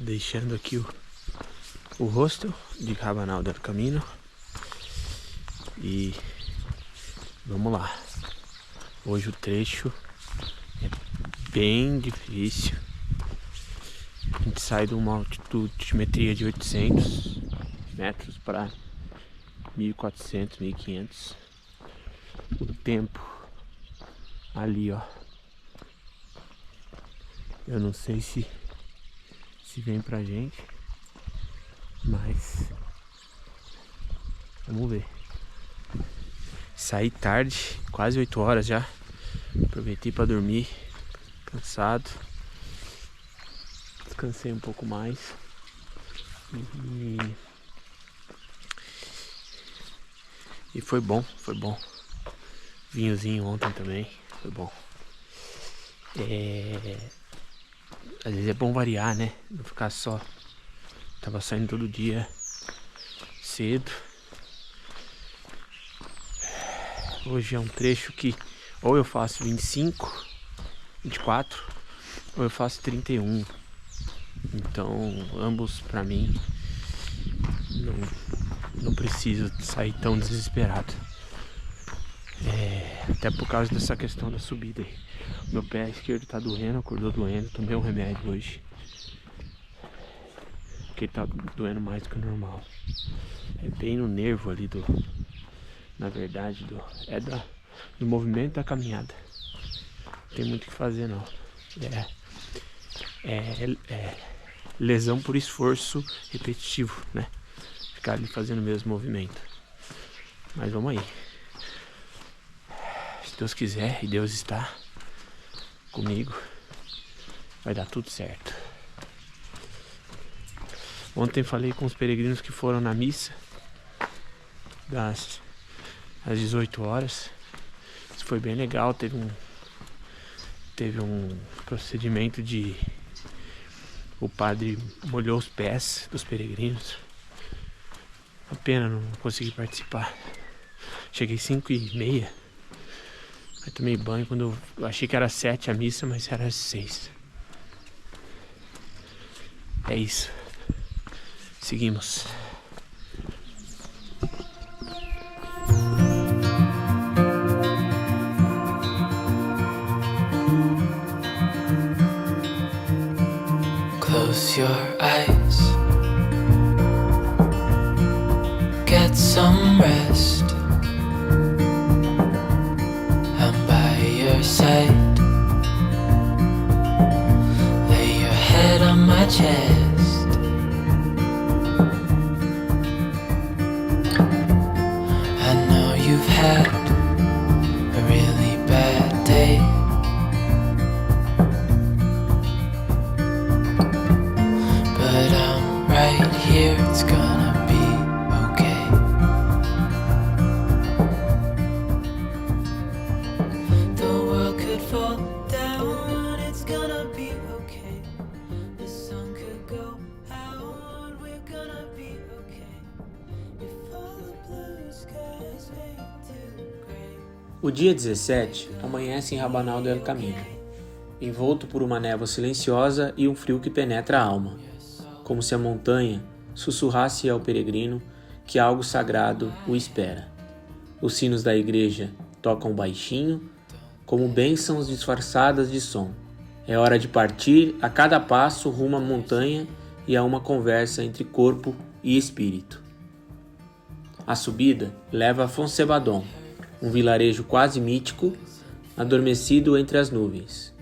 deixando aqui o hostel de Rabanal del Camino. E vamos lá. Hoje o trecho é bem difícil. A gente sai de uma altimetria de 800 metros para 1400, 1500. O tempo ali, ó. Eu não sei se vem pra gente, mas vamos ver. Saí tarde, quase 8 horas já. Aproveitei para dormir, cansado. Descansei um pouco mais. E foi bom, foi bom. Vinhozinho ontem também, foi bom. Às vezes é bom variar, né? Não ficar só. Tava saindo todo dia cedo. Hoje é um trecho que ou eu faço 25, 24, ou eu faço 31. Então, ambos pra mim não preciso sair tão desesperado. Até por causa dessa questão da subida aí. Meu pé esquerdo tá doendo, acordou doendo, tomei um remédio hoje. Porque tá doendo mais do que o normal. É bem no nervo ali na verdade, do movimento da caminhada. Não tem muito o que fazer não. É lesão por esforço repetitivo, né? Ficar ali fazendo o mesmo movimento. Mas vamos aí. Se Deus quiser e Deus está comigo, vai dar tudo certo. Ontem falei com os peregrinos que foram na missa às 18 horas. Isso foi bem legal. Teve um procedimento de... O padre molhou os pés dos peregrinos. Uma pena não consegui participar. Cheguei 5h30. Aí tomei banho quando eu achei que era 7 a missa, mas era 6. É isso. Seguimos. Close your eyes, get some rest. I'm by your side. Lay your head on my chest. I know you've had a really bad day. But I'm right here, it's gonna be okay. The world could fall down, it's gonna be okay. The sun could go out, we're gonna be okay. If all the blue skies fade to gray. O dia 17 amanhece em Rabanal del Camino, envolto por uma névoa silenciosa e um frio que penetra a alma, como se a montanha sussurrasse ao peregrino que algo sagrado o espera. Os sinos da igreja tocam baixinho, como bênçãos disfarçadas de som. É hora de partir a cada passo rumo à montanha e a uma conversa entre corpo e espírito. A subida leva a Foncebadón, um vilarejo quase mítico, adormecido entre as nuvens,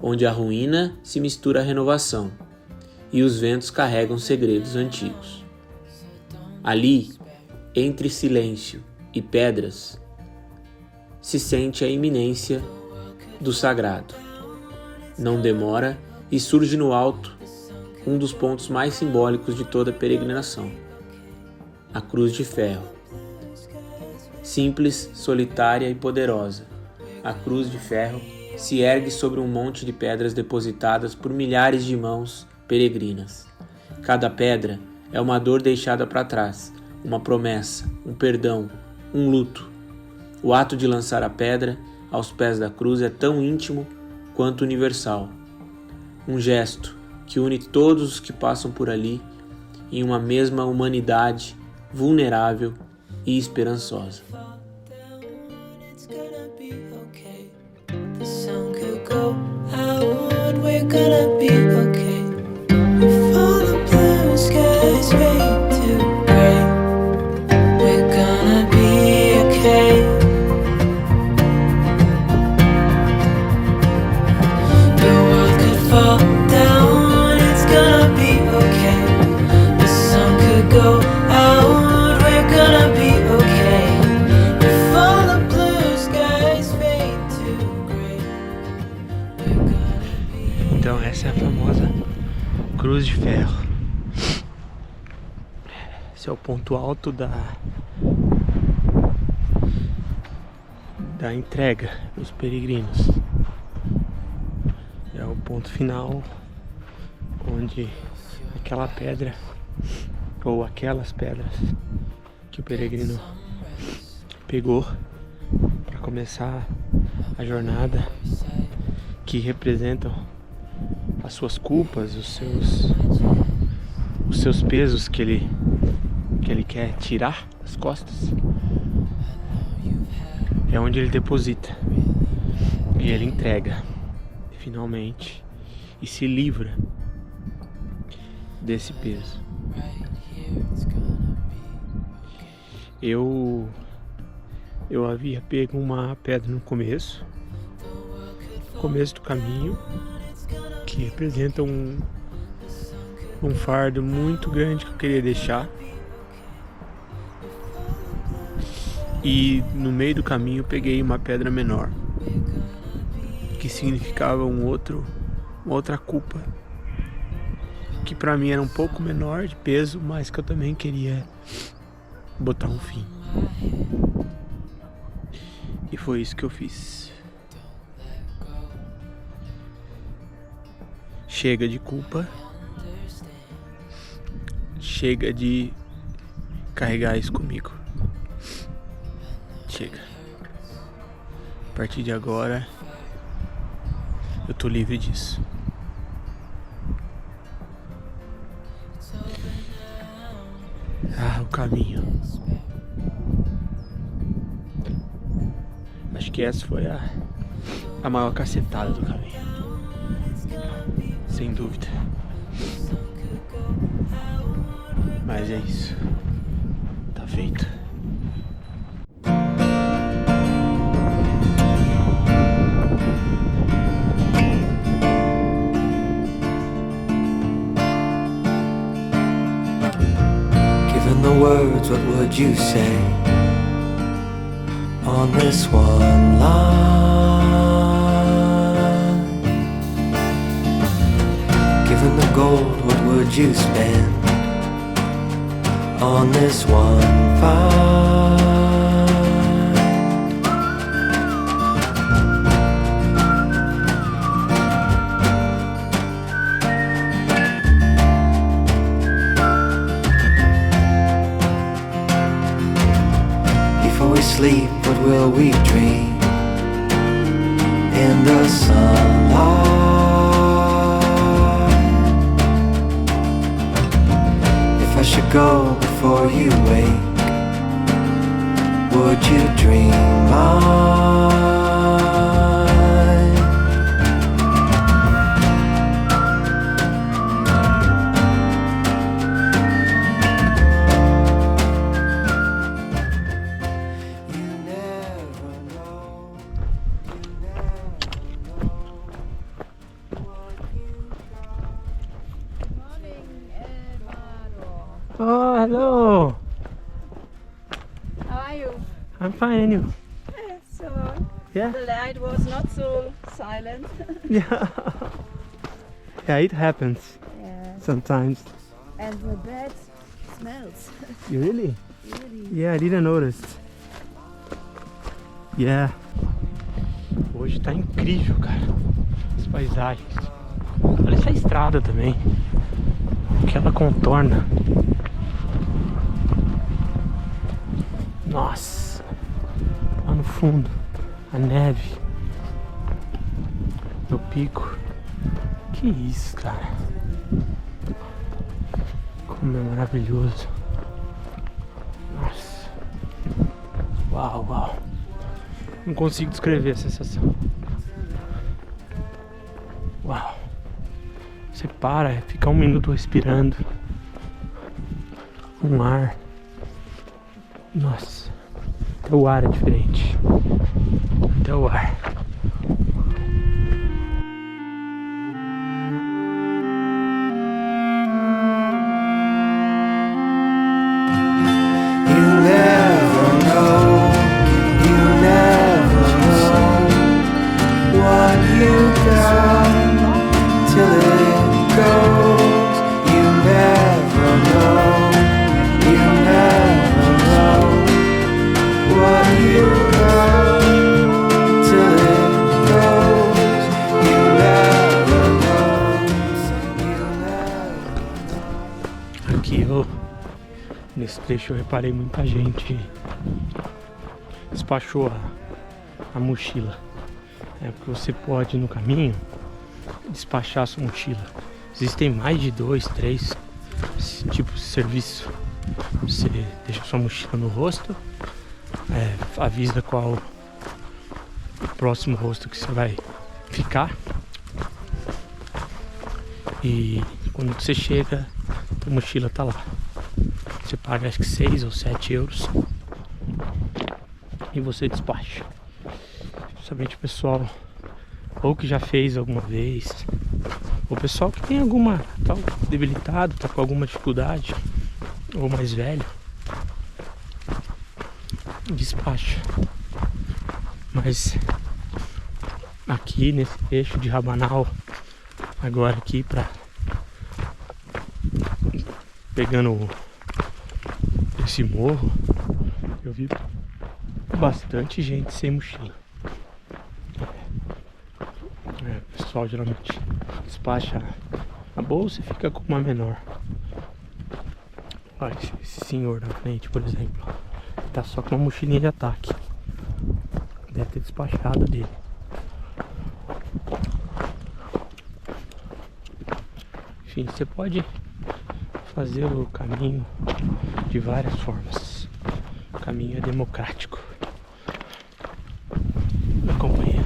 onde a ruína se mistura à renovação e os ventos carregam segredos antigos. Ali, entre silêncio e pedras, se sente a iminência do sagrado. Não demora e surge no alto um dos pontos mais simbólicos de toda a peregrinação, a Cruz de Ferro. Simples, solitária e poderosa, a Cruz de Ferro se ergue sobre um monte de pedras depositadas por milhares de mãos peregrinas. Cada pedra é uma dor deixada para trás, uma promessa, um perdão, um luto. O ato de lançar a pedra aos pés da cruz é tão íntimo quanto universal. Um gesto que une todos os que passam por ali em uma mesma humanidade vulnerável e esperançosa. It's gonna be okay. The sun could go out, we're gonna be okay. If all the blue skies fade to gray, we're gonna be okay. The world could fall down, it's gonna be okay. The sun could go out, we're gonna be okay. If all the blue skies fade to gray, we're gonna be. Então essa é a famosa Cruz de Ferro. Esse é o ponto alto da entrega dos peregrinos. É o ponto final onde aquela pedra ou aquelas pedras que o peregrino pegou para começar a jornada, que representam as suas culpas, os seus pesos que ele quer tirar das costas, é onde ele deposita e ele entrega finalmente e se livra desse peso. Eu havia pego uma pedra no começo do caminho, que representa um fardo muito grande que eu queria deixar. E no meio do caminho eu peguei uma pedra menor, que significava uma outra culpa, que pra mim era um pouco menor de peso, mas que eu também queria botar um fim. E foi isso que eu fiz. Chega de culpa. Chega de carregar isso comigo. Chega. A partir de agora, eu tô livre disso. O caminho. Acho que essa foi a maior cacetada do caminho. Sem dúvida. Mas é isso. Tá feito. Given the words, what would you say on this one line? Given the gold, what would you spend on this one find? Before we sleep, what will we dream in the sunlight? If I should go before you wake, would you dream mine? You never know, what you got. Morning, Elvaro. Oh, hello. How are you? I'm fine, and you? So Yeah? the light was not so silent. Yeah. Yeah, it happens Yeah. sometimes. And the bed smells. You really? Really. Yeah, I didn't notice. Yeah. Hoje tá incrível, cara. As paisagens. Olha essa estrada também. Que ela contorna. Nossa. Lá no fundo. A neve. No pico. Que isso, cara. Como é maravilhoso. Nossa. Uau, uau. Não consigo descrever a sensação. Uau. Você para, fica um minuto respirando. Um ar. Nossa. Até o ar é diferente. Até o ar. Nesse trecho eu reparei muita gente despachou a mochila. É porque você pode no caminho despachar a sua mochila. Existem mais de 2, 3 tipos de serviço. Você deixa sua mochila no rosto, avisa qual o próximo rosto que você vai ficar. E quando você chega, a mochila tá lá. Você paga acho que 6 ou 7 euros e você despacha. Justamente o pessoal ou que já fez alguma vez, ou o pessoal que tem alguma, tá debilitado, tá com alguma dificuldade, ou mais velho, despacha. Mas aqui nesse eixo de Rabanal, agora aqui pegando esse morro, eu vi bastante gente sem mochila. O pessoal geralmente despacha a bolsa e fica com uma menor. Olha esse senhor na frente, por exemplo, tá só com uma mochilinha de ataque. Deve ter despachado dele. Enfim, você pode fazer o caminho de várias formas. O caminho é democrático. Me acompanha.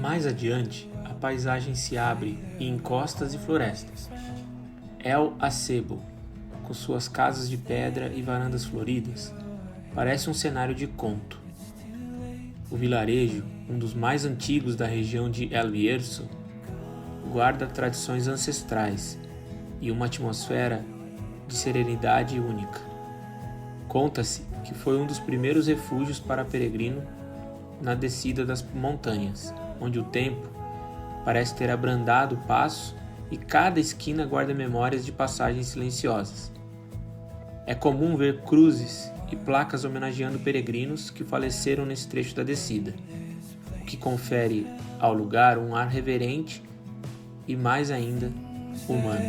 Mais adiante, a paisagem se abre em encostas e florestas. El Acebo, com suas casas de pedra e varandas floridas, parece um cenário de conto. O vilarejo, um dos mais antigos da região de El Bierzo, guarda tradições ancestrais e uma atmosfera de serenidade única. Conta-se que foi um dos primeiros refúgios para peregrino na descida das montanhas, onde o tempo parece ter abrandado o passo e cada esquina guarda memórias de passagens silenciosas. É comum ver cruzes e placas homenageando peregrinos que faleceram nesse trecho da descida, o que confere ao lugar um ar reverente e, mais ainda, humano.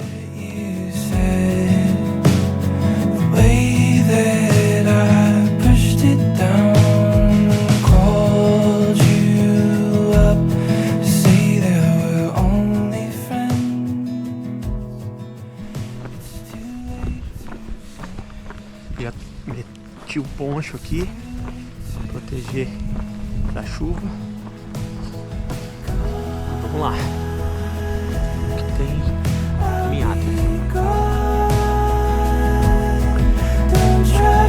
Já meti o poncho aqui para proteger da chuva. Vamos lá. Aqui tem caminhada. Don't try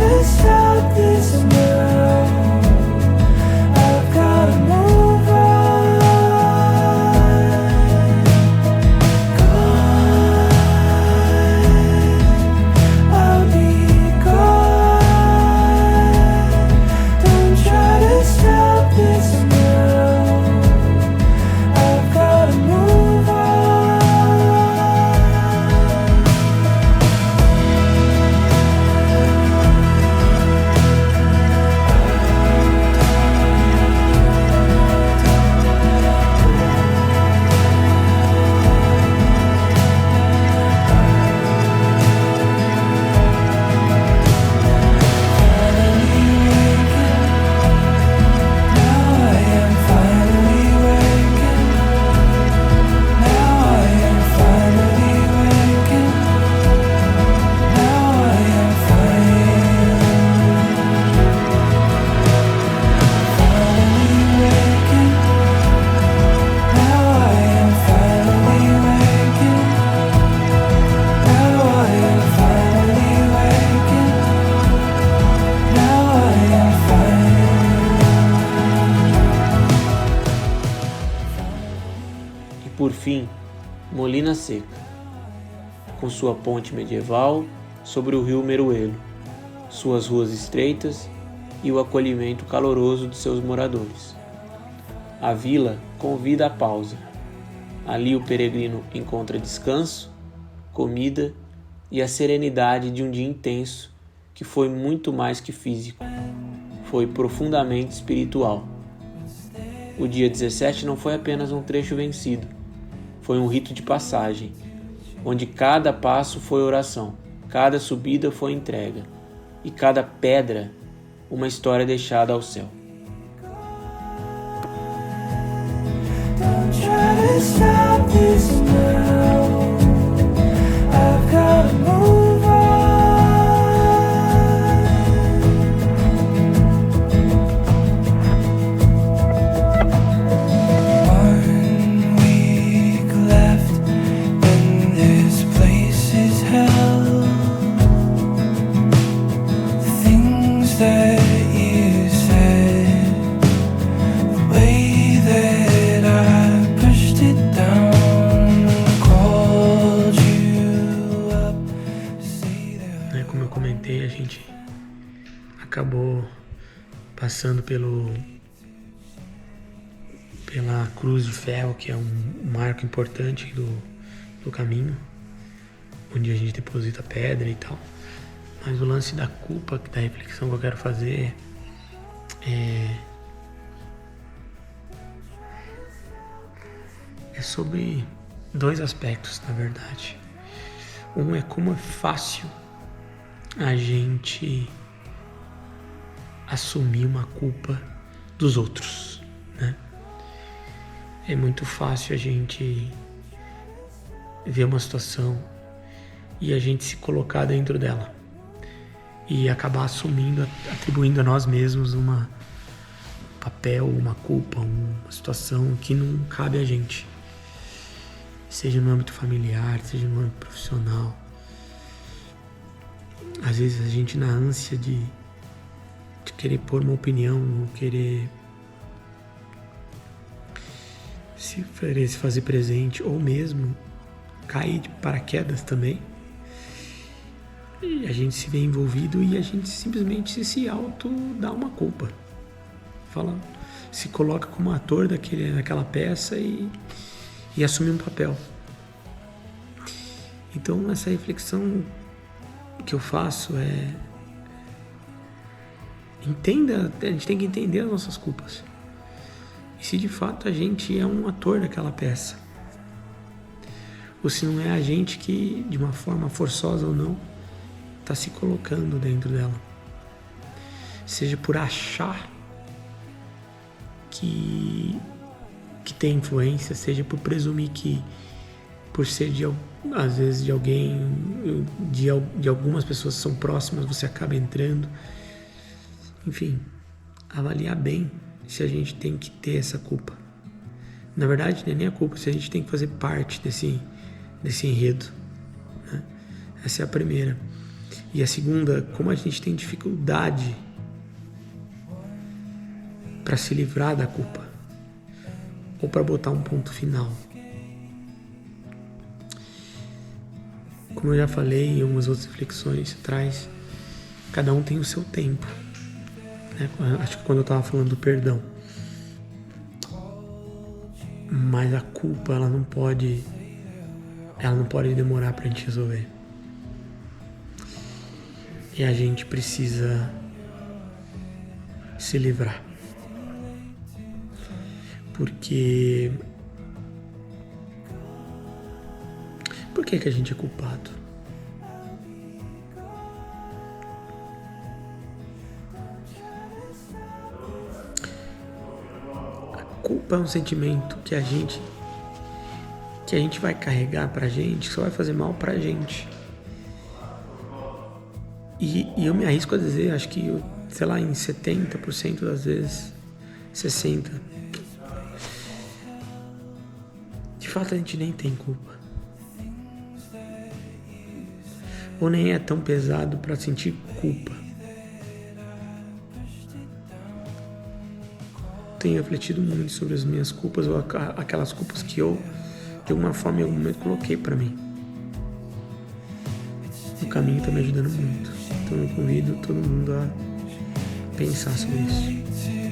por fim, Molina Seca, com sua ponte medieval sobre o rio Meruelo, suas ruas estreitas e o acolhimento caloroso de seus moradores. A vila convida à pausa. Ali o peregrino encontra descanso, comida e a serenidade de um dia intenso que foi muito mais que físico, foi profundamente espiritual. O dia 17 não foi apenas um trecho vencido, foi um rito de passagem, onde cada passo foi oração, cada subida foi entrega e cada pedra uma história deixada ao céu. Don't try to stop this now. I've gotta move on. 1 week left and this place is hell. The things that you said, the way that I pushed it down, called you up to say that. Como eu comentei, a gente acabou passando pela Cruz de Ferro, que é um marco importante do caminho, onde a gente deposita pedra e tal. Mas o lance da culpa, da reflexão que eu quero fazer é sobre 2 aspectos, na verdade. Um é como é fácil a gente assumir uma culpa dos outros, né? É muito fácil a gente ver uma situação e a gente se colocar dentro dela e acabar assumindo, atribuindo a nós mesmos um papel, uma culpa, uma situação que não cabe a gente, seja no âmbito familiar, seja no âmbito profissional. Às vezes a gente, na ânsia de querer pôr uma opinião, ou querer se fazer presente, ou mesmo cair de paraquedas também, e a gente se vê envolvido e a gente simplesmente se auto dá uma culpa. Se coloca como ator daquela peça e assume um papel. Então essa reflexão que eu faço a gente tem que entender as nossas culpas. E se de fato a gente é um ator daquela peça, ou se não é a gente que, de uma forma forçosa ou não, está se colocando dentro dela. Seja por achar que tem influência, seja por presumir que, por ser às vezes de alguém, de algumas pessoas que são próximas, você acaba entrando. Enfim, avaliar bem se a gente tem que ter essa culpa. Na verdade, não é nem a culpa, se a gente tem que fazer parte desse enredo, né? Essa é a primeira. E a segunda, como a gente tem dificuldade para se livrar da culpa, ou para botar um ponto final. Como eu já falei em algumas outras reflexões atrás, cada um tem o seu tempo, né? Acho que quando eu estava falando do perdão, mas a culpa ela não pode demorar para a gente resolver. E a gente precisa se livrar. Porque por que a gente é culpado? A culpa é um sentimento que a gente vai carregar pra gente, que só vai fazer mal pra gente. E eu me arrisco a dizer, acho que, em 70% das vezes, 60%, de fato a gente nem tem culpa. Ou nem é tão pesado para sentir culpa. Tenho refletido muito sobre as minhas culpas, ou aquelas culpas que eu de alguma forma, em algum momento, coloquei para mim. O caminho está me ajudando muito. Então eu convido todo mundo a pensar sobre isso.